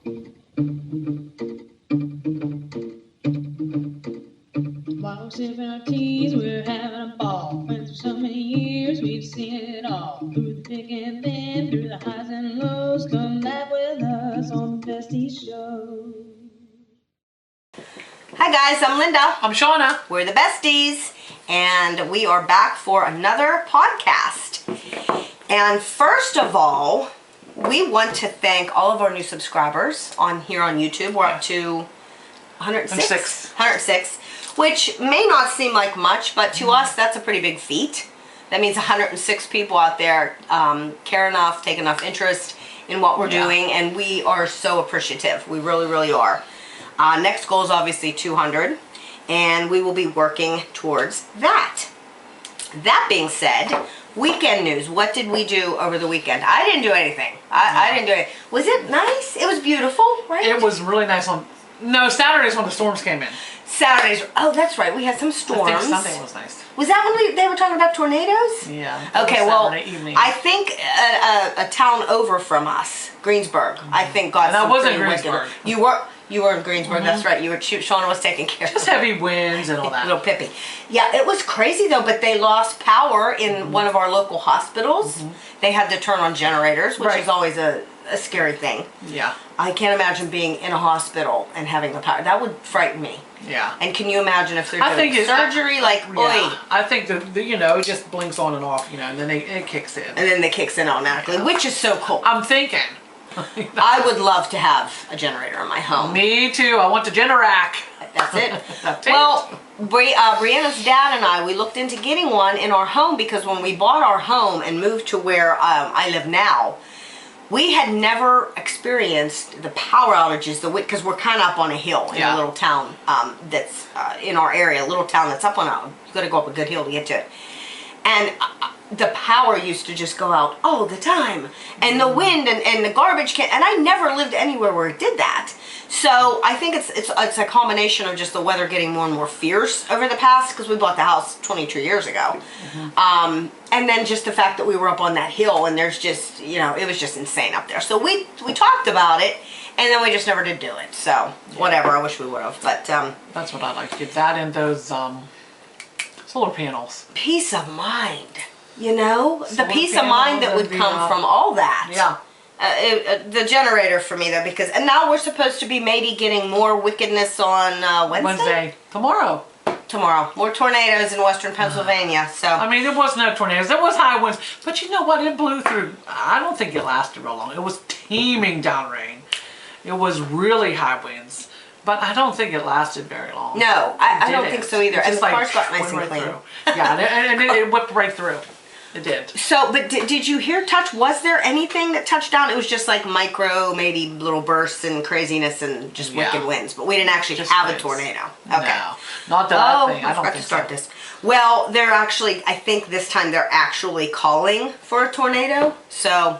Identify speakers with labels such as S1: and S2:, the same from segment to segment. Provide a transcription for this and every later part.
S1: While we're sipping our teas, we're having a ball. Friends for so many years, we've seen it all. Through the thick and thin, through the highs and lows, come laugh with us on the Bestie Show.
S2: Hi guys, I'm Linda.
S3: I'm Shauna.
S2: We're the Besties, and we are back for another podcast. And first of all, we want to thank all of our new subscribers here on YouTube. We're up to 106, which may not seem like much, but to us that's a pretty big feat. That means 106 people out there care enough, take enough interest in what we're doing, and we are so appreciative. We really, really are. Next goal is obviously 200, and we will be working towards that. That being said, weekend news. What did we do over the weekend? I didn't do anything. I didn't do it. Was it nice? It was beautiful, right?
S3: It was really nice on... No, Saturdays when the storms came in.
S2: Saturdays. Oh, that's right. We had some storms.
S3: I think Sunday was nice.
S2: Was that when they were talking about tornadoes?
S3: Yeah.
S2: Okay, well,
S3: evening.
S2: I think a town over from us, Greensburg, I think got some pretty
S3: Greensburg.
S2: Wicked. You were in Greensburg, that's right. You were, Shauna was taking care of
S3: just heavy winds and all that.
S2: Little Pippi. Yeah, it was crazy though, but they lost power in one of our local hospitals. They had to turn on generators, which is always a scary thing.
S3: Yeah.
S2: I can't imagine being in a hospital and having the power. That would frighten me.
S3: Yeah.
S2: And can you imagine if they're doing surgery, oi.
S3: I think that, you know, it just blinks on and off, you know, and then it kicks in.
S2: And then it kicks in automatically, which is so cool.
S3: I'm thinking.
S2: I would love to have a generator in my home.
S3: Me too. I want the Generac.
S2: That's it. Well, Brianna's dad and I, we looked into getting one in our home because when we bought our home and moved to where I live now, we had never experienced the power outages, because we're kind of up on a hill in a little town that's in our area, a little town that's up on you got to go up a good hill to get to it. And the power used to just go out all the time, and the wind and the garbage can, and I never lived anywhere where it did that. So I think it's a combination of just the weather getting more and more fierce over the past, because we bought the house 22 years ago. And then just the fact that we were up on that hill, and there's just, you know, it was just insane up there. So we talked about it, and then we just never did do it. So whatever, I wish we would have, but
S3: that's what I'd like to get, that and those solar panels.
S2: Peace of mind. You know, the peace of mind that would come from all that.
S3: Yeah.
S2: The generator for me though, because, and now we're supposed to be maybe getting more wickedness on Wednesday?
S3: Tomorrow.
S2: More tornadoes in western Pennsylvania, so.
S3: I mean, there was no tornadoes, there was high winds, but you know what, it blew through. I don't think it lasted real long. It was teeming down rain. It was really high winds, but I don't think it lasted very long.
S2: No, I don't think so either. And the cars got nice and clean.
S3: Yeah, and it whipped right through. It did.
S2: So, but did you hear was there anything that touched down? It was just like micro, maybe little bursts and craziness and just wicked winds. But we didn't actually have a tornado. Okay.
S3: No, not that I think. I don't think
S2: to start this. Well, they're actually, I think this time they're actually calling for a tornado. So,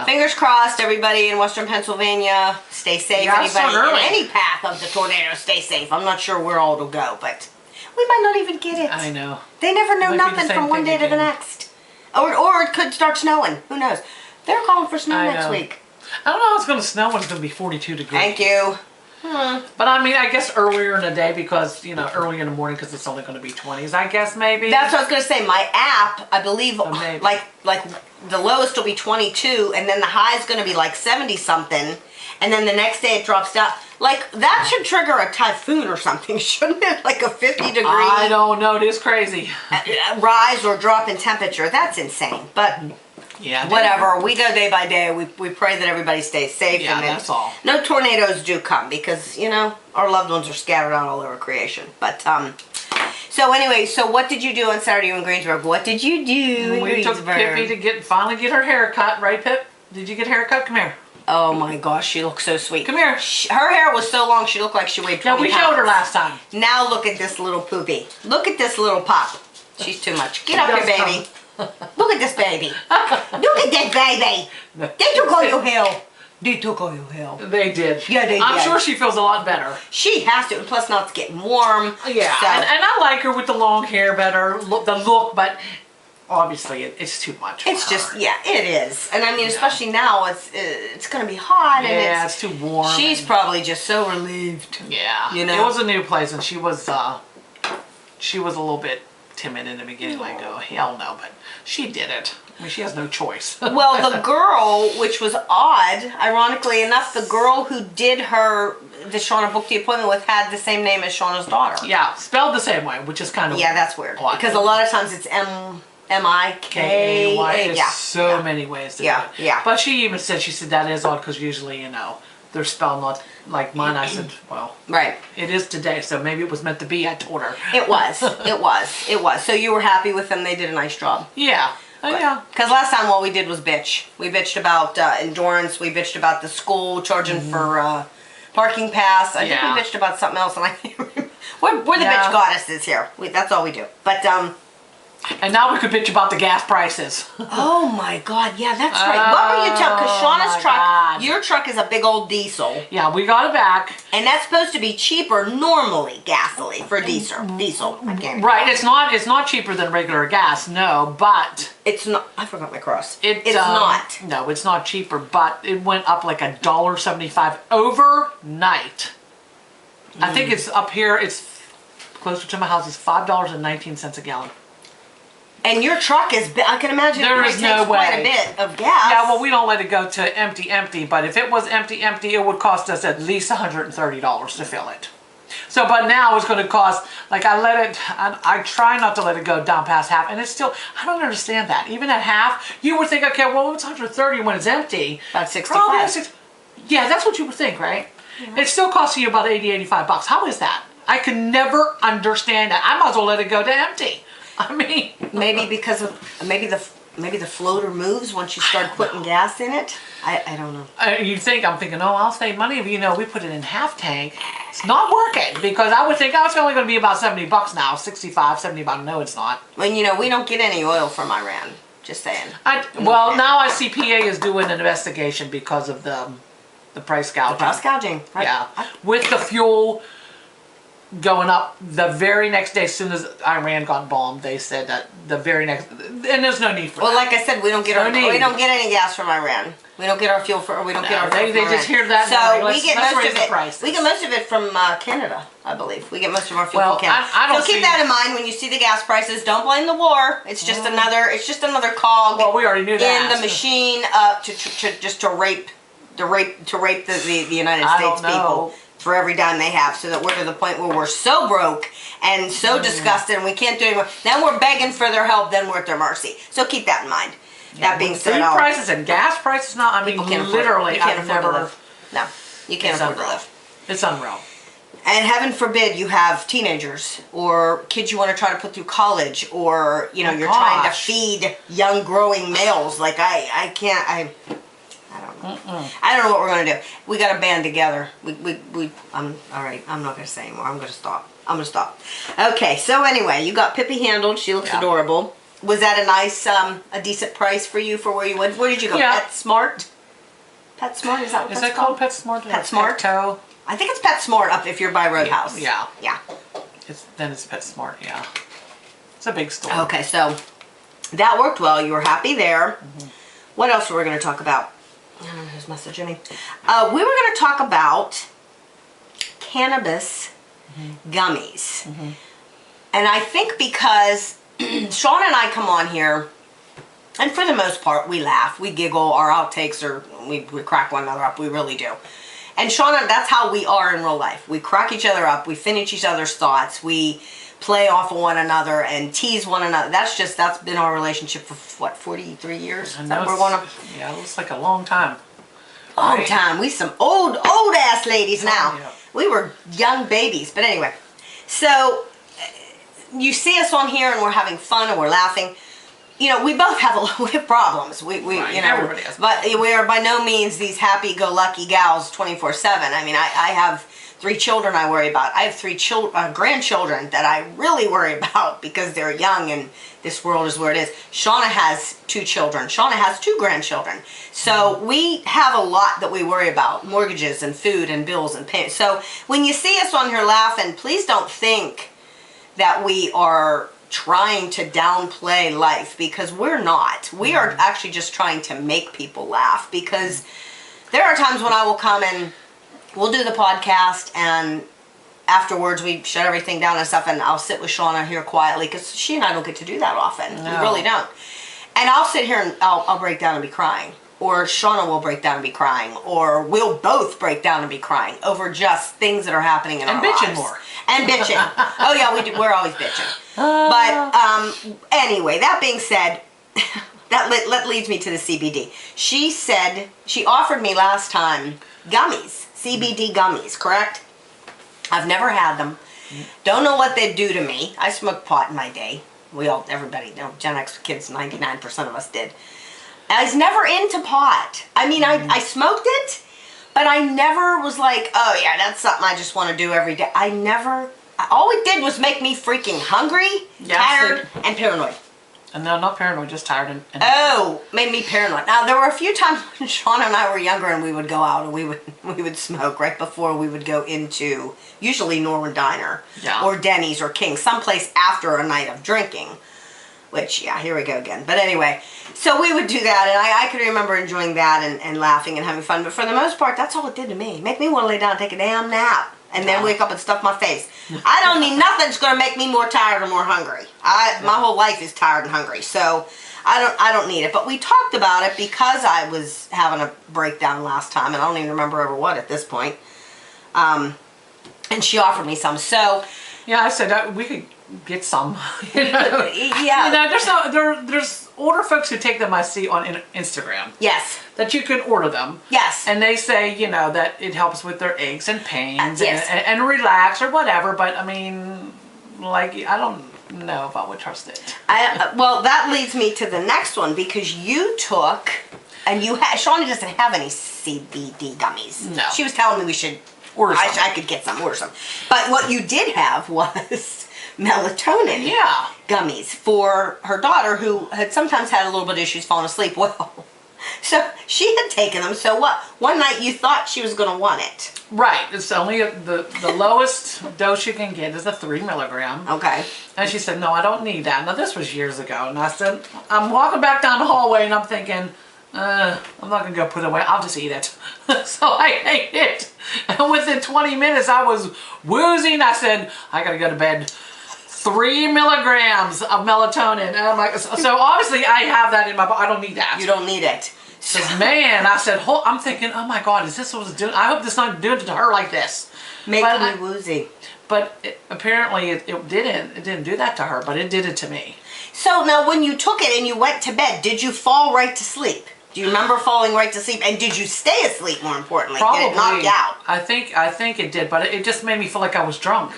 S2: fingers crossed, everybody in western Pennsylvania, stay safe. Anybody in any path of the tornado, stay safe. I'm not sure where all it'll go, but we might not even get it.
S3: I know.
S2: They never know nothing from one day to the next. Or it could start snowing. Who knows? They're calling for snow next week.
S3: I don't know how it's going to snow when it's going to be 42 degrees.
S2: Thank you.
S3: But I mean, I guess earlier in the day because, you know, early in the morning because it's only going to be 20s, I guess maybe.
S2: That's what I was going to say. My app, I believe, like the lowest will be 22 and then the high is going to be like 70 something. And then the next day it drops down. Like, that should trigger a typhoon or something, shouldn't it? Like a 50 degree...
S3: I don't know. It is crazy.
S2: Rise or drop in temperature. That's insane. But whatever. We go day by day. We pray that everybody stays safe.
S3: Yeah,
S2: and
S3: that's all.
S2: No tornadoes do come because, you know, our loved ones are scattered out all over creation. But, so anyway, so what did you do on Saturday in Greensburg? What did you do in
S3: Greensburg? We took Pippi to finally get her hair cut. Right, Pip? Did you get her hair cut? Come here.
S2: Oh my gosh, she looks so sweet.
S3: Come here.
S2: Her hair was so long, she looked like she weighed 20 pounds.
S3: Yeah, we showed her last time.
S2: Now look at this little poopy. Look at this little pup. She's too much. Get up here, baby. Look at this baby. Look at that baby. They took all your hair. They took all your hair.
S3: They did.
S2: Yeah, they did.
S3: I'm sure she feels a lot better.
S2: She has to. Plus now it's getting warm.
S3: Yeah,
S2: so.
S3: and I like her with the long hair better, the look, but obviously it's too much.
S2: It's just, yeah, it is. And I mean, especially now, it's going to be hot.
S3: Yeah,
S2: and
S3: it's too warm.
S2: She's probably just so relieved.
S3: Yeah.
S2: You know?
S3: It was a new place, and she was a little bit timid in the beginning. Like, oh, hell no. But she did it. I mean, she has no choice.
S2: Well, the girl, which was odd, ironically enough, the girl who did that Shauna booked the appointment with had the same name as Shauna's daughter.
S3: Yeah, spelled the same way, which is kind of...
S2: Yeah, that's weird.
S3: Odd.
S2: Because a lot of times it's M-I-K-A-Y.
S3: There's so many ways to do it.
S2: Yeah.
S3: But she even said, that is odd because usually, they're spelled not like mine. I said, well,
S2: right.
S3: It is today, so maybe it was meant to be, I told her.
S2: It was. It was. So you were happy with them? They did a nice job.
S3: Yeah. Yeah.
S2: Because last time all we did was bitch. We bitched about endurance. We bitched about the school charging for parking pass. I think we bitched about something else, and I can't remember. We're the bitch goddesses here. That's all we do. But
S3: and now we could bitch about the gas prices.
S2: Oh my God! Yeah, that's right. What were you telling? Because Shauna's truck, your truck is a big old diesel.
S3: Yeah, we got it back.
S2: And that's supposed to be cheaper normally, gasoline for diesel.
S3: Right, it's not cheaper than regular gas, no, but
S2: it's not. I forgot my cross.
S3: It's
S2: not.
S3: No, it's not cheaper, but it went up like $1.75 overnight. I think it's up here. It's closer to my house. It's $5.19 a gallon.
S2: And your truck is, I can imagine
S3: there is no way.
S2: Quite a bit of gas.
S3: Yeah, well, we don't let it go to empty, but if it was empty, it would cost us at least $130 to fill it. So, but now it's going to cost, like I try not to let it go down past half, and it's still, I don't understand that. Even at half, you would think, okay, well, it's 130 when it's empty.
S2: About 65.
S3: Yeah, that's what you would think, right? Yeah. It's still costing you about $80, $85. How is that? I can never understand that. I might as well let it go to empty. I mean,
S2: maybe because of maybe the floater moves once you start putting gas in it. I don't know.
S3: I'm thinking, oh, I'll save money if we put it in half tank. It's not working because I would think, oh, it's only going to be about $70 now, 65, 70 bucks. No, it's not.
S2: Well, we don't get any oil from Iran. Just saying.
S3: Now I see PA is doing an investigation because of the price gouging.
S2: The price gouging. Right.
S3: Yeah, with the fuel going up the very next day, as soon as Iran got bombed, they said that the very next, and there's no need for that.
S2: Well, like I said, we don't get any gas from Iran. We don't get our fuel from. We don't get our fuel
S3: They just hear that.
S2: So we get most of it. We get most of it from Canada, I believe. We get most of our fuel from Canada.
S3: I don't
S2: so keep that in mind when you see the gas prices. Don't blame the war. It's just another. It's just another cog.
S3: Well, we already knew that.
S2: In the machine to rape the United States people. For every dime they have, so that we're to the point where we're so broke and so disgusted and we can't do anymore. Then we're begging for their help, then we're at their mercy. So keep that in mind. That being said,
S3: food prices and gas prices, literally, I've never.
S2: No, you can't afford to live.
S3: It's unreal.
S2: And heaven forbid you have teenagers or kids you want to try to put through college, or you're trying to feed young growing males. Like I can't. I don't know. I don't know what we're going to do. We got to band together. All right. I'm not going to say anymore. I'm going to stop. Okay. So anyway, you got Pippi handled. She looks adorable. Was that a nice, a decent price for you for where you went? Where did you go?
S3: Yeah.
S2: PetSmart? PetSmart? Is that what
S3: it's called? PetSmart?
S2: PetSmart?
S3: Petco?
S2: I think it's PetSmart up if you're by Roadhouse.
S3: Yeah.
S2: Yeah.
S3: Then it's PetSmart. Yeah. It's a big store.
S2: Okay. So that worked well. You were happy there. What else were we going to talk about? I don't know who's messaging me. We were going to talk about cannabis gummies. And I think because Shawn and I come on here, and for the most part, we laugh, we giggle, our outtakes are, we crack one another up, we really do. And Shawn, that's how we are in real life. We crack each other up, we finish each other's thoughts, we play off of one another and tease one another. That's been our relationship for what, 43 years?
S3: Yeah, it looks like a long time.
S2: Long time. We some old ass ladies now.
S3: Yeah.
S2: We were young babies, but anyway. So you see us on here and we're having fun and we're laughing. We both have problems.
S3: Everybody has.
S2: But we are by no means these happy-go-lucky gals 24/7. I mean, I have 3 children I worry about. I have 3 grandchildren that I really worry about because they're young and this world is where it is. Shauna has 2 children. Shauna has 2 grandchildren. So we have a lot that we worry about. Mortgages and food and bills and payments. So when you see us on here laughing, please don't think that we are trying to downplay life, because we're not. We are actually just trying to make people laugh, because there are times when I will come and we'll do the podcast, and afterwards we shut everything down and stuff, and I'll sit with Shauna here quietly, because she and I don't get to do that often.
S3: No.
S2: We really don't. And I'll sit here and I'll break down and be crying. Or Shauna will break down and be crying. Or we'll both break down and be crying over just things that are happening in our lives.
S3: And bitching more.
S2: And bitching. Oh yeah, we're always bitching. But anyway, that being said, that leads me to the CBD. She said, she offered me last time gummies. CBD gummies, correct? I've never had them. Don't know what they'd do to me. I smoked pot in my day. Everybody, Gen X kids, 99% of us did. I was never into pot. I mean, I smoked it, but I never was like, oh yeah, that's something I just want to do every day. All it did was make me freaking hungry, tired, and paranoid.
S3: No, not paranoid, just tired and
S2: made me paranoid. Now, there were a few times when Shawn and I were younger and we would go out and we would smoke right before we would go into, usually Norwood Diner, or Denny's or King's, someplace after a night of drinking. Which, yeah, here we go again. But anyway, so we would do that, and I can remember enjoying that and laughing and having fun. But for the most part, that's all it did to me. Make me want to lay down and take a damn nap, and then wake up and stuff my face. I don't need nothing that's going to make me more tired or more hungry. My whole life is tired and hungry, so I don't need it. But we talked about it because I was having a breakdown last time, and I don't even remember ever what at this point. And she offered me some, so...
S3: Yeah, I said we could get some.
S2: Yeah.
S3: There's older folks who take them, I see on Instagram.
S2: Yes.
S3: That you can order them.
S2: Yes.
S3: And they say, that it helps with their aches and pains
S2: yes.
S3: and relax or whatever. But I mean, like, I don't know if I would trust it.
S2: Well, that leads me to the next one, because you took, and Shawnee doesn't have any CBD gummies.
S3: No.
S2: She was telling me we should
S3: order some.
S2: I could get some, order some. But what you did have was melatonin gummies for her daughter, who had sometimes had a little bit of issues falling asleep. Well, so she had taken them. So what? One night you thought she was going to want it.
S3: Right. It's only the lowest dose you can get is a 3 milligram.
S2: Okay.
S3: And she said, no, I don't need that. Now, this was years ago. And I said, I'm walking back down the hallway and I'm thinking, I'm not going to go put it away. I'll just eat it. So I ate it. And within 20 minutes, I was woozing. I said, I got to go to bed. 3 milligrams of melatonin. And I'm like, so obviously I have that in my body. I don't need that.
S2: You don't need it.
S3: Because, man, I said, I'm thinking, oh my God, is this what it's doing? I hope this not doing it to her like this.
S2: Making me woozy.
S3: But apparently it didn't. It didn't do that to her, but it did it to me.
S2: So now when you took it and you went to bed, did you fall right to sleep? Do you remember falling right to sleep? And did you stay asleep, more importantly?
S3: Probably.
S2: Did it knock you out?
S3: I think it did, but it just made me feel like I was drunk.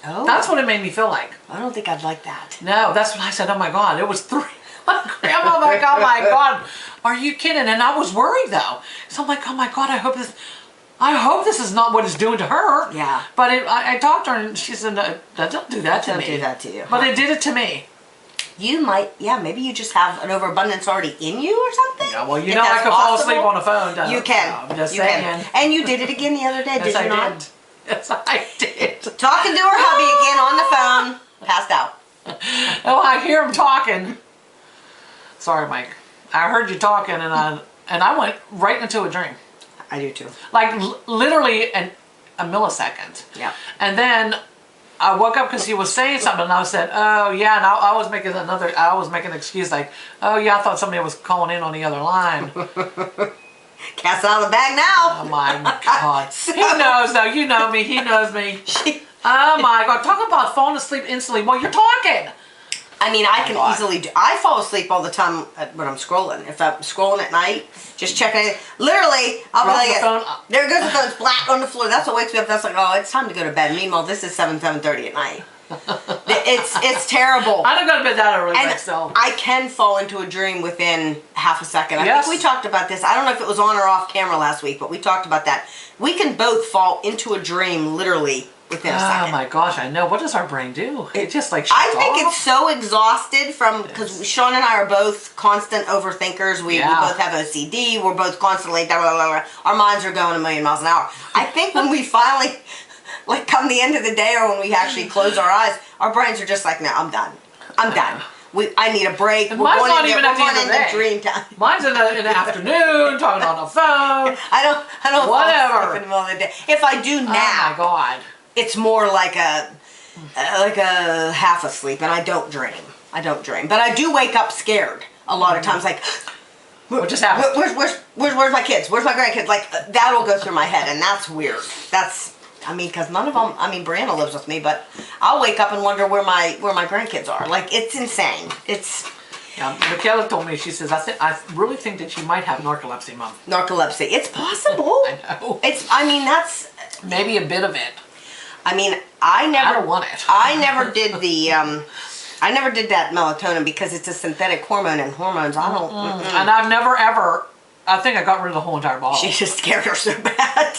S2: Oh.
S3: That's what it made me feel like.
S2: I don't think I'd like that.
S3: No, that's when I said, oh my God, it was 3 milligrams. I'm like, oh my God, are you kidding? And I was worried though. So I'm like, oh my God, I hope this is not what it's doing to her.
S2: Yeah.
S3: But I talked to her and she said, no, don't do that to me.
S2: Don't do that to you.
S3: But it did it to me.
S2: You might, maybe you just have an overabundance already in you or something?
S3: Yeah, well, I can fall asleep on the phone.
S2: You can.
S3: I'm just
S2: you
S3: saying.
S2: Can. And you did it again the other day,
S3: Yes,
S2: did you
S3: I
S2: not?
S3: did. Yes, I did.
S2: Talking to her hubby again on the phone, passed out.
S3: Oh, I hear him talking. Sorry, Mike. I heard you talking, and I went right into a dream.
S2: I do too.
S3: Like literally a millisecond.
S2: Yeah.
S3: And then I woke up because he was saying something, and I said, "Oh yeah," and I was making an excuse like, "Oh yeah, I thought somebody was calling in on the other line."
S2: Cat's out of the bag now.
S3: Oh my God. He knows though. You know me. He knows me. Oh my God. Talk about falling asleep instantly while you're talking.
S2: I mean, I can easily do. I fall asleep all the time when I'm scrolling. If I'm scrolling at night, just checking it. Literally, I'll be like, there goes the phone, flat on the floor. That's what wakes me up. That's like, oh, it's time to go to bed. Meanwhile, this is 7:30 at night. It's terrible.
S3: I don't go to bed that early
S2: and
S3: myself.
S2: I can fall into a dream within half a second. I think we talked about this. I don't know if it was on or off camera last week, but we talked about that. We can both fall into a dream literally within a second.
S3: Oh my gosh, I know. What does our brain do? It just like shuts
S2: I think
S3: off.
S2: it's so exhausted because Shawn and I are both constant overthinkers. We both have OCD. We're both constantly, blah, blah, blah. Our minds are going a million miles an hour. I think when we finally, like come the end of the day or when we actually close our eyes, our brains are just like, no, I'm done. I'm done. I need a break.
S3: And mine's not even at the end of the day.
S2: Dream time.
S3: Mine's in the afternoon, talking on the phone.
S2: I don't
S3: Whatever.
S2: fall asleep in the middle of the day. If I do nap,
S3: oh my God,
S2: it's more like a half asleep, and I don't dream. But I do wake up scared a lot of times, like,
S3: what just happened?
S2: Where's my kids? Where's my grandkids? Like, that'll go through my head, and that's weird. Because none of them, Brianna lives with me, but I'll wake up and wonder where my grandkids are. Like, it's insane.
S3: Yeah, Michaela told me, she says, I really think that you might have narcolepsy, Mom.
S2: Narcolepsy. It's possible.
S3: I know.
S2: That's...
S3: Maybe a bit of it.
S2: I
S3: don't want it.
S2: I never did the, I never did that melatonin because it's a synthetic hormone, and hormones, I don't...
S3: And I've never, ever... I think I got rid of the whole entire bottle.
S2: She just scared her so bad.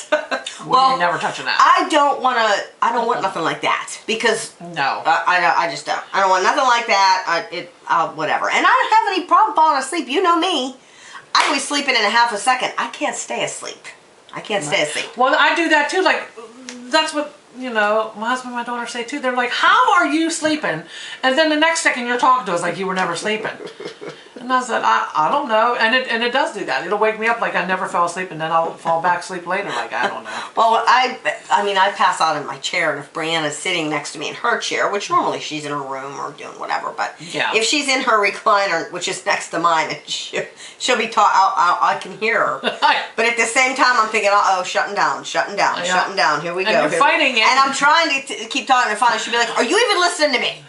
S3: Well, never touching that.
S2: I don't want nothing like that, because
S3: no,
S2: I just don't. I don't want nothing like that. Whatever. And I don't have any problem falling asleep. You know me. I can be sleeping in a half a second. I can't stay asleep. Stay asleep.
S3: Well, I do that too. Like, that's what, my husband and my daughter say too. They're like, how are you sleeping? And then the next second you're talking to us like you were never sleeping. And I said, I don't know. And it does do that. It'll wake me up like I never fell asleep, and then I'll fall back asleep later like I don't know.
S2: Well, I pass out in my chair, and if Brianna's sitting next to me in her chair, which normally she's in her room or doing whatever, but if she's in her recliner, which is next to mine, and she'll be I can hear her. But at the same time, I'm thinking, shutting down. Here we go.
S3: And you're fighting it.
S2: And I'm trying to keep talking, and finally she'll be like, are you even listening to me?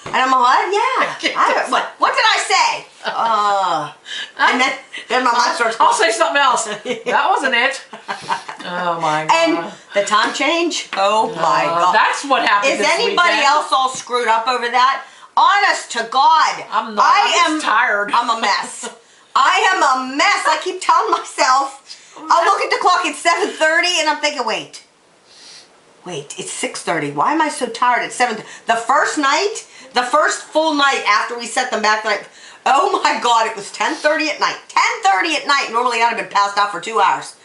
S2: And I'm like, what? Yeah. What did I say? And then my mind starts going,
S3: I'll say something else. That wasn't it. Oh my God.
S2: And the time change? Oh my God.
S3: That's what happened.
S2: Is anybody else all screwed up over that? Honest to God.
S3: I'm not. I'm tired.
S2: I'm a mess. I am a mess. I keep telling myself. I look at the clock, it's 7:30, and I'm thinking, wait, it's 6:30. Why am I so tired at 7:30? The first full night after we set them back, oh my God, it was 10:30 at night. 10:30 at night. Normally I'd have been passed out for 2 hours.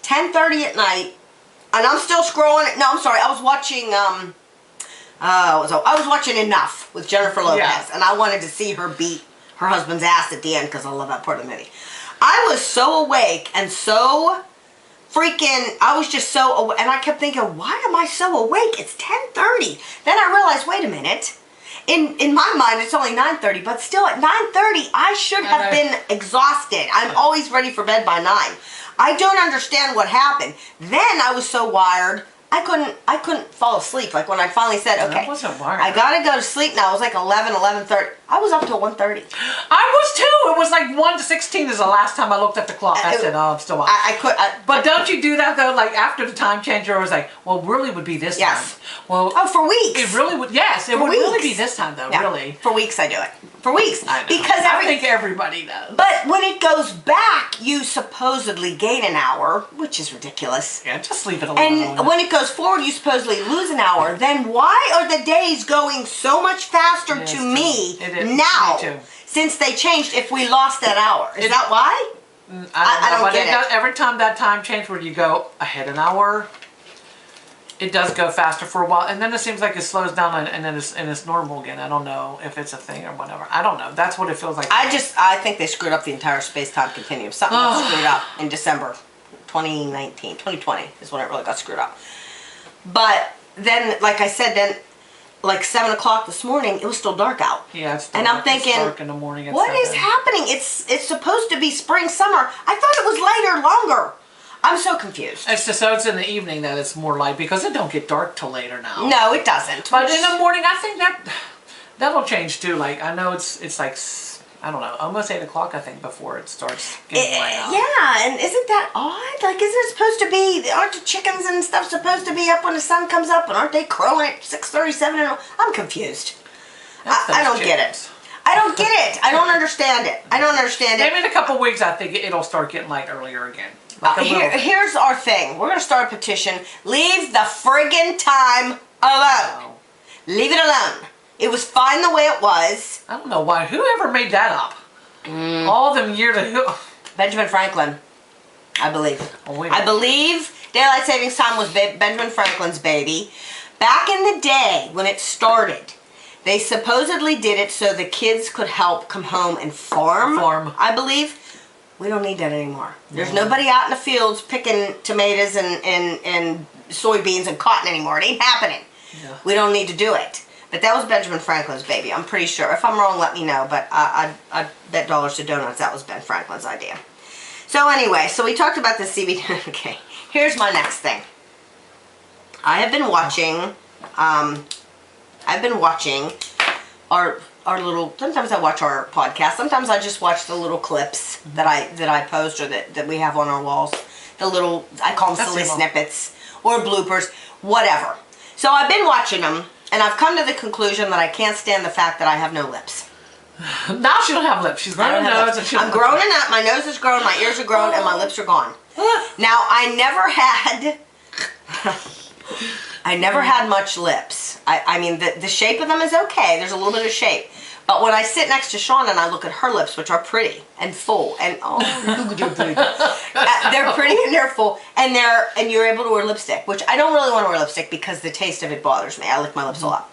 S2: 10:30 at night, and I'm still scrolling. No, I'm sorry. I was watching. I was watching Enough with Jennifer Lopez, and I wanted to see her beat her husband's ass at the end because I love that part of the movie. I was so awake and so freaking, I was just so awake, and I kept thinking, why am I so awake? It's 10:30. Then I realized, wait a minute. In my mind, it's only 9:30, but still at 9:30, I should have been exhausted. I'm always ready for bed by 9. I don't understand what happened. Then I was so wired, I couldn't fall asleep. Like when I finally said, okay,
S3: I wasn't wired.
S2: I gotta go to sleep now. It was like 11:30. I was up till 1:30.
S3: I was too. It was like 1 to 16 is the last time I looked at the clock. I said, oh, I'm still up.
S2: But
S3: don't you do that though? Like after the time changer, I was like, well, really would be this time. Well,
S2: for weeks.
S3: It really would. Yes, it would really be this time though.
S2: Yeah.
S3: Really.
S2: For weeks I do it. For weeks.
S3: I know.
S2: Because
S3: I think everybody does.
S2: But when it goes back, you supposedly gain an hour, which is ridiculous.
S3: Yeah, just leave it alone.
S2: And when it goes forward, you supposedly lose an hour. Then why are the days going so much faster to me now? Me too. Since they changed, if we lost that hour. Is that why?
S3: I don't get
S2: it.
S3: Every time that time change where you go ahead an hour, it does go faster for a while, and then it seems like it slows down, and then it's normal again. I don't know if it's a thing or whatever. I don't know. That's what it feels like.
S2: I think they screwed up the entire space-time continuum. Something got screwed up in December 2020 is when it really got screwed up. But then, like I said, like 7 o'clock this morning, it was still dark out.
S3: Yeah, it's
S2: dark. And I'm thinking,
S3: it's dark in the morning.
S2: What is happening? It's supposed to be spring, summer. I thought it was lighter, longer. I'm so confused.
S3: It's just so it's in the evening that it's more light because it don't get dark till later now.
S2: No, it doesn't.
S3: But in the morning, I think that'll change too. Like I know it's like, I don't know, almost 8 o'clock I think before it starts getting light out.
S2: Yeah, and isn't that odd? Like, isn't it supposed to be? Aren't the chickens and stuff supposed to be up when the sun comes up? And aren't they crowing at 6:37? I'm confused. I don't get it. I don't get it. I don't understand it. I don't understand it.
S3: Maybe in a couple weeks, I think it'll start getting light earlier again.
S2: Here's our thing. We're going to start a petition. Leave the friggin' time alone.
S3: No.
S2: Leave it alone. It was fine the way it was.
S3: I don't know why. Whoever made that up? All them years ago.
S2: Benjamin Franklin, I believe.
S3: Oh, wait.
S2: I believe daylight savings time was Benjamin Franklin's baby. Back in the day when it started, They supposedly did it so the kids could help come home and farm. I believe. We don't need that anymore. There's nobody out in the fields picking tomatoes and soybeans and cotton anymore. It ain't happening.
S3: Yeah.
S2: We don't need to do it. But that was Benjamin Franklin's baby. I'm pretty sure. If I'm wrong, let me know. But I'd bet dollars to donuts that was Ben Franklin's idea. So anyway, so we talked about the CBD. Okay, here's my next thing. I have been watching. I've been watching our little. Sometimes I watch our podcast. Sometimes I just watch the little clips that I post or that we have on our walls. The little, I call them silly snippets or bloopers, whatever. So I've been watching them. And I've come to the conclusion that I can't stand the fact that I have no lips.
S3: Now she don't have lips. She's growing her nose. And
S2: I'm growing up. My nose is grown. My ears are grown, and my lips are gone. Now I never had much lips. I mean the shape of them is okay. There's a little bit of shape. But when I sit next to Shawn and I look at her lips, which are pretty and full, and they're pretty and they're full, and you're able to wear lipstick, which I don't really want to wear lipstick because the taste of it bothers me. I lick my lips a lot.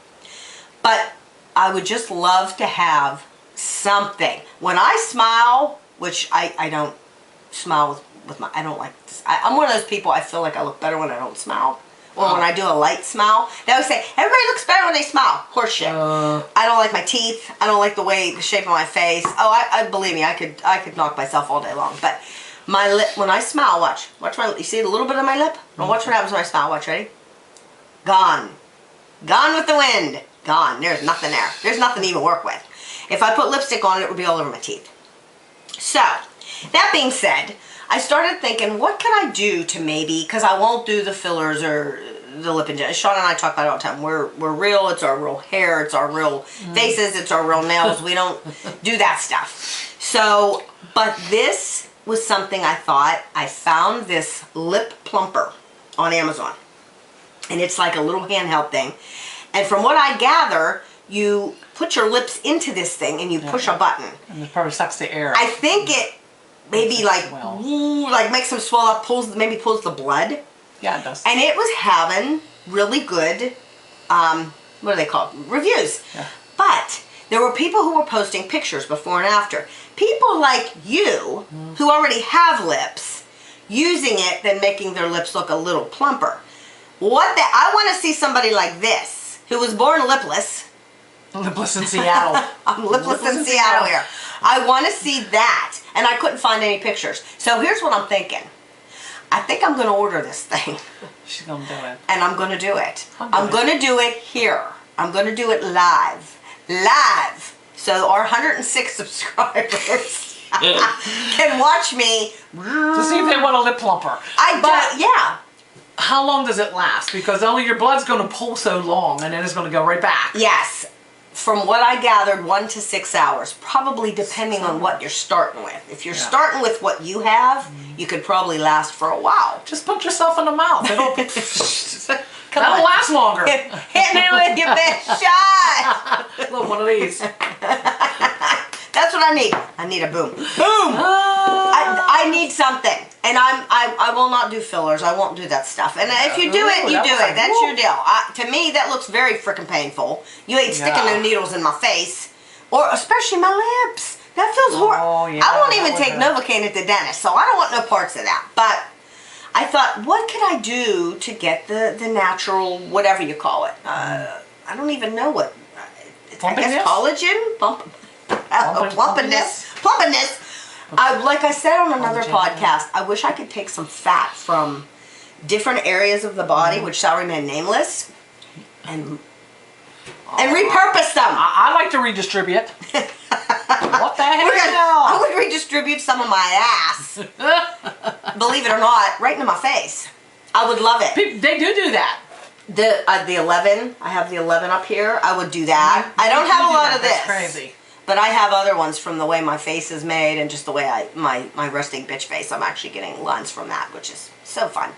S2: But I would just love to have something. When I smile, which I don't smile with my, I don't like this. I'm one of those people, I feel like I look better when I don't smile. Or when I do a light smile. They always say, everybody looks better when they smile. Horseshit. I don't like my teeth. I don't like the shape of my face. Oh, I believe me, I could knock myself all day long. But my lip, when I smile, watch my, you see a little bit of my lip? Now watch what happens when I smile. Watch, ready? Gone. Gone with the wind. Gone. There's nothing there. There's nothing to even work with. If I put lipstick on it, it would be all over my teeth. So, that being said, I started thinking, what can I do to maybe, because I won't do the fillers or the lip injection. Shawn and I talk about it all the time. We're real. It's our real hair. It's our real faces. It's our real nails. We don't do that stuff. So, but this was something I thought. I found this lip plumper on Amazon. And it's like a little handheld thing. And from what I gather, you put your lips into this thing and you push a button.
S3: And it probably sucks the air.
S2: I think it maybe like makes them swell up, maybe pulls the blood.
S3: Yeah, it does.
S2: And it was having really good, what are they called? Reviews. Yeah. But there were people who were posting pictures before and after. People like you, who already have lips, using it, then making their lips look a little plumper. I want to see somebody like this, who was born lipless.
S3: Lipless in Seattle.
S2: I'm lipless in Seattle here. I want to see that. And I couldn't find any pictures. So here's what I'm thinking. I think I'm going to order this thing.
S3: She's going to do it.
S2: And I'm going to do it. I'm going to do it here. I'm going to do it live. Live. So our 106 subscribers can watch me.
S3: To see if they want a lip plumper.
S2: Yeah.
S3: How long does it last? Because only your blood's going to pull so long and then it's going to go right back.
S2: Yes. From what I gathered, 1 to 6 hours, probably depending on what you're starting with. If you're starting with what you have, you could probably last for a while.
S3: Just put yourself in the mouth. That'll last longer.
S2: Hit me with your best shot.
S3: Look, one of these.
S2: That's what I need. I need a boom. Boom! I need something. And I will not do fillers. I won't do that stuff. And if you do it, you do it. That's your deal. To me, that looks very freaking painful. You ain't sticking no needles in my face. Or especially my lips. That feels horrible. Yeah, I won't even take Novocaine at the dentist. So I don't want no parts of that. But I thought, what could I do to get the natural, whatever you call it? I don't even know what. I guess collagen? Plumpiness. Like I said on another podcast, I wish I could take some fat from different areas of the body, which shall remain nameless, and repurpose them.
S3: I like to redistribute. What the hell?
S2: I would redistribute some of my ass, believe it or not, right into my face. I would love it.
S3: They do that.
S2: The 11, I have the 11 up here. I would do that. I don't have a lot of this.
S3: That's crazy.
S2: But I have other ones from the way my face is made and just the way my resting bitch face. I'm actually getting lines from that, which is so fun.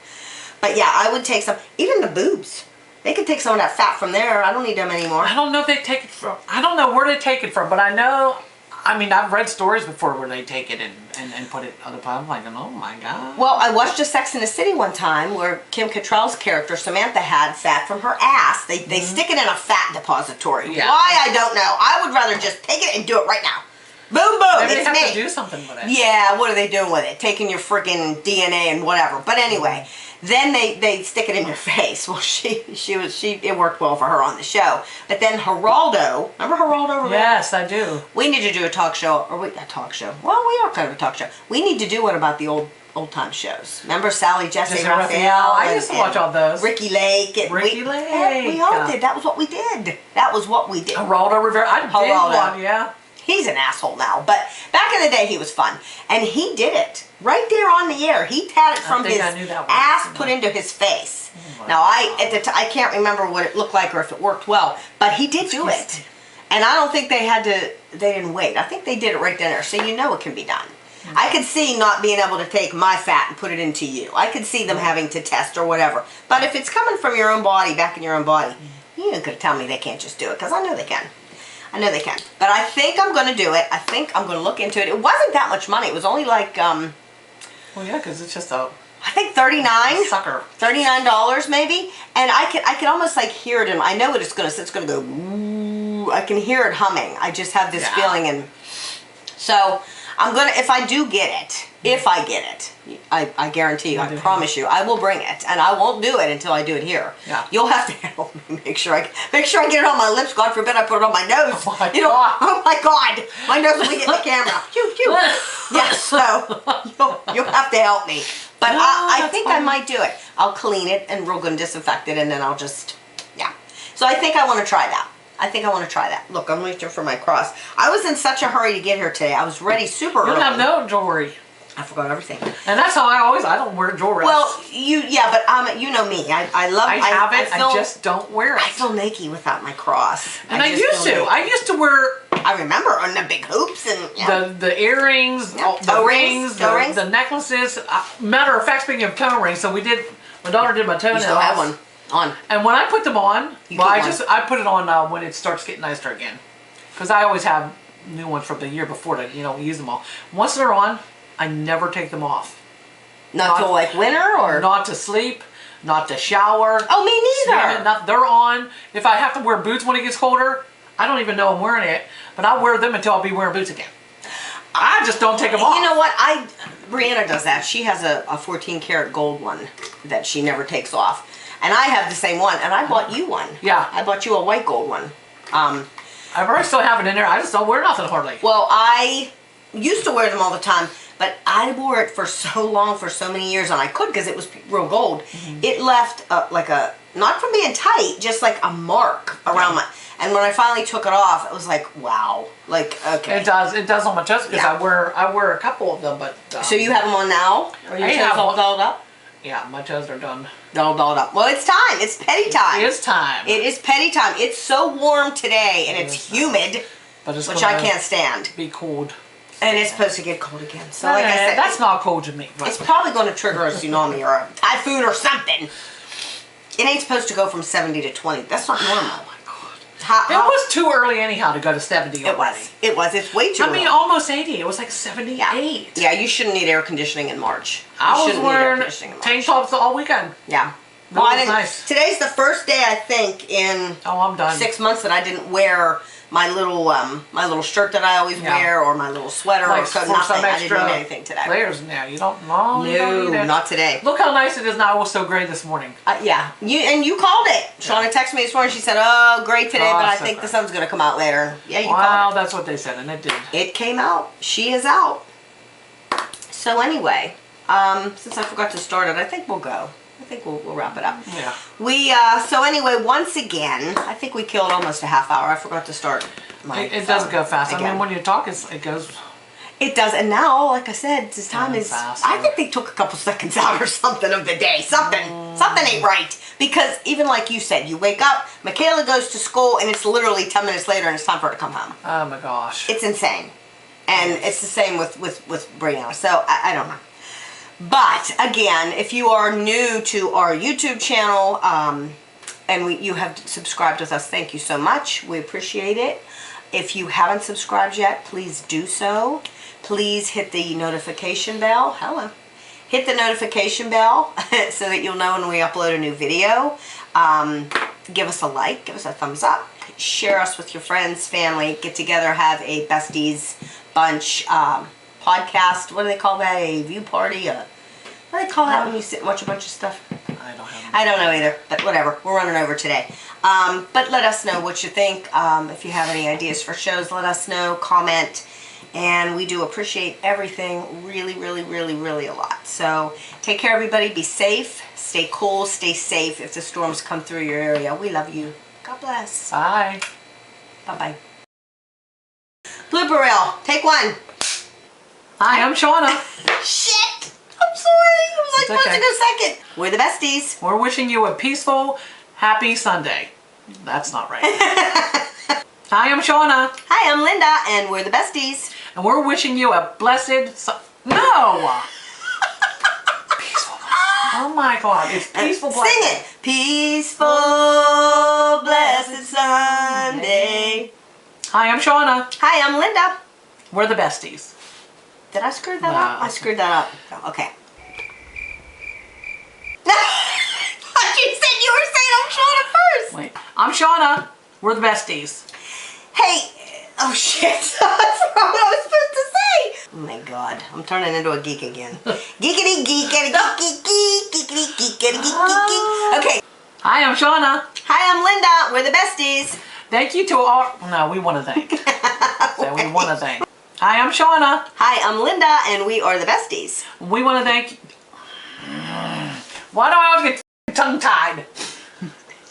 S2: But yeah, I would take some, even the boobs. They could take some of that fat from there. I don't need them anymore.
S3: I don't know if they take it from, I don't know where they take it from, but I know I mean, I've read stories before where they take it and put it on the pot. I'm like, oh my God.
S2: Well, I watched a Sex in the City one time where Kim Cattrall's character, Samantha, had fat from her ass. They stick it in a fat depository.
S3: Yeah.
S2: Why, I don't know. I would rather just take it and do it right now. Boom, boom,
S3: Maybe
S2: it's
S3: they have
S2: me.
S3: to do something with it.
S2: Yeah, what are they doing with it? Taking your freaking DNA and whatever. But anyway, then they stick it in your face. Well, it worked well for her on the show. But then Geraldo, remember Geraldo Rivera?
S3: Yes, I do.
S2: We need to do a talk show, a talk show. Well, we are kind of a talk show. We need to do one about the old time shows. Remember Sally, Jesse, Raphael?
S3: I used to watch all those.
S2: Ricky Lake. And
S3: Ricky Lake.
S2: We all did. That was what we did. That was what we did.
S3: Geraldo Rivera. I did one, yeah.
S2: He's an asshole now, but back in the day he was fun. And he did it right there on the air. He had it from his ass put into his face. Now I can't remember what it looked like or if it worked well, but he did do it. And I don't think they didn't wait. I think they did it right there, so you know it can be done. I could see not being able to take my fat and put it into you. I could see them having to test or whatever. But if it's coming from your own body, back in your own body, you ain't gonna tell me they can't just do it, because I know they can. I know they can. But I think I'm going to do it. I think I'm going to look into it. It wasn't that much money. It was only like,
S3: well, yeah, because it's just a...
S2: I think $39.
S3: Sucker.
S2: $39 maybe. And I can almost like hear it. And I know what it's going to go, ooh, I can hear it humming. I just have this feeling. And so I'm going to, if I do get it, I guarantee you, I promise you, I will bring it, and I won't do it until I do it here.
S3: Yeah.
S2: You'll have to help me make sure I get it on my lips. God forbid I put it on my nose.
S3: Oh my
S2: you know,
S3: God.
S2: oh my God, my nose will hit the camera. Yes, so you'll have to help me. But I think I might do it. I'll clean it and real good and disinfect it, and then I'll just, yeah. So I think I want to try that. Look, I'm reaching for my cross. I was in such a hurry to get here today. I was ready super early.
S3: You have no jewelry.
S2: I forgot everything.
S3: And that's how I don't wear jewelry.
S2: Well, but you know me. I love.
S3: I have it. I just don't wear it.
S2: I feel naked without my cross.
S3: And I used to. I used to wear.
S2: I remember on the big hoops and
S3: the earrings, the rings, the necklaces. Matter of fact, speaking of toe rings, so my daughter did my toenails.
S2: You still have one on.
S3: And when I put them on, I put it on when it starts getting nicer again, because I always have new ones from the year before to use them all. Once they're on, I never take them off.
S2: Not till like winter, or
S3: not to sleep, not to shower.
S2: Oh, me neither.
S3: They're on. If I have to wear boots when it gets colder, I don't even know I'm wearing it, but I'll wear them until I'll be wearing boots again. I just don't take them off.
S2: You know what? Brianna does that. She has a 14 karat gold one that she never takes off. And I have the same one, and I bought you one.
S3: Yeah.
S2: I bought you a white gold one.
S3: I probably still have it in there. I just don't wear nothing hardly.
S2: Well, I used to wear them all the time, but I wore it for so long, for so many years, and I could because it was real gold. Mm-hmm. It left like a, not from being tight, just like a mark around my, and when I finally took it off, it was like, wow. Like, okay.
S3: It does on my toes, because I wear a couple of them, but...
S2: so you have them on now? Are your toes all dolled up?
S3: Yeah, my toes are done.
S2: All dolled up. Well, it's time. It's petty time.
S3: It is time.
S2: It is petty time. It's so warm today, and it's humid, which I can't stand.
S3: Be cold.
S2: And it's supposed to get cold again. So like I said,
S3: that's not cold to me.
S2: It's probably going to trigger a tsunami or a typhoon or something. It ain't supposed to go from 70 to 20. That's not normal.
S3: Oh my God. It was too early anyhow to go to 70 already.
S2: It was. It's way too early.
S3: I mean, almost 80. It was like 78.
S2: Yeah, you shouldn't need air conditioning in March.
S3: I was wearing tank tops all weekend.
S2: Yeah.
S3: Well, I didn't. Nice.
S2: Today's the first day, I think, in
S3: I'm done.
S2: 6 months that I didn't wear my little shirt that I always wear, or my little sweater, or coat. Nothing. I didn't need anything today.
S3: Layers now. You don't.
S2: No,
S3: you don't need it.
S2: Not today.
S3: Look how nice it is now. It was so gray this morning.
S2: Yeah. You called it. Shawn texted me this morning. She said, "Oh, great today, but I think the sun's gonna come out later." Yeah, you called it.
S3: Wow, that's what they said, and it did. It
S2: came out. She is out. So anyway, since I forgot to start it, I think we'll go. I think we'll wrap it up.
S3: Yeah.
S2: So anyway, once again, I think we killed almost a half hour. I forgot to start my
S3: It does go fast. Again. I mean, when you talk, it goes...
S2: It does. And now, like I said, this time is...
S3: faster.
S2: I think they took a couple seconds out or something of the day. Something ain't right. Because even like you said, you wake up, Michaela goes to school, and it's literally 10 minutes later, and it's time for her to come home.
S3: Oh my gosh.
S2: It's insane. And it's the same with Brianna. So, I don't know. But, again, if you are new to our YouTube channel, and you have subscribed with us, thank you so much. We appreciate it. If you haven't subscribed yet, please do so. Please hit the notification bell. Hello. Hit the notification bell so that you'll know when we upload a new video. Give us a like, give us a thumbs up. Share us with your friends, family. Get together, have a besties bunch podcast. What do they call that? A view party? What do they call that when you sit and watch a bunch of stuff? I don't know either, but whatever. We're running over today. But let us know what you think. If you have any ideas for shows, let us know. Comment. And we do appreciate everything really, really, really, really a lot. So take care, everybody. Be safe. Stay cool. Stay safe if the storms come through your area. We love you. God bless.
S3: Bye.
S2: Bye-bye. Blooper reel. Take one.
S3: Hi, I'm Shauna.
S2: Shit. I'm sorry. I was like, supposed
S3: okay.
S2: to go second. We're the besties.
S3: We're wishing you a peaceful, happy Sunday. That's not right. Hi, I'm Shauna.
S2: Hi, I'm Linda, and we're the besties.
S3: And we're wishing you a blessed No! Peaceful. Oh my God. It's peaceful blessed.
S2: Sing it. Peaceful, blessed Sunday.
S3: Hi, I'm Shauna.
S2: Hi, I'm Linda.
S3: We're the besties.
S2: Did I screw that
S3: No.
S2: up? I screwed that up. Oh, okay. You said you were saying I'm Shauna first.
S3: Wait. I'm Shauna. We're the besties.
S2: Hey. Oh shit. I forgot what I was supposed to say. Oh my God. I'm turning into a geek again. Geekity geekity geek geek geekity geekity geek geek. Okay.
S3: Hi, I'm Shauna.
S2: Hi, I'm Linda. We're the besties.
S3: Thank you to our... No, we want to thank. So we want to thank. Hi, I'm Shauna.
S2: Hi, I'm Linda, and we are the besties.
S3: We want to thank... Why do I always get tongue-tied?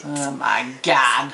S3: Oh my God.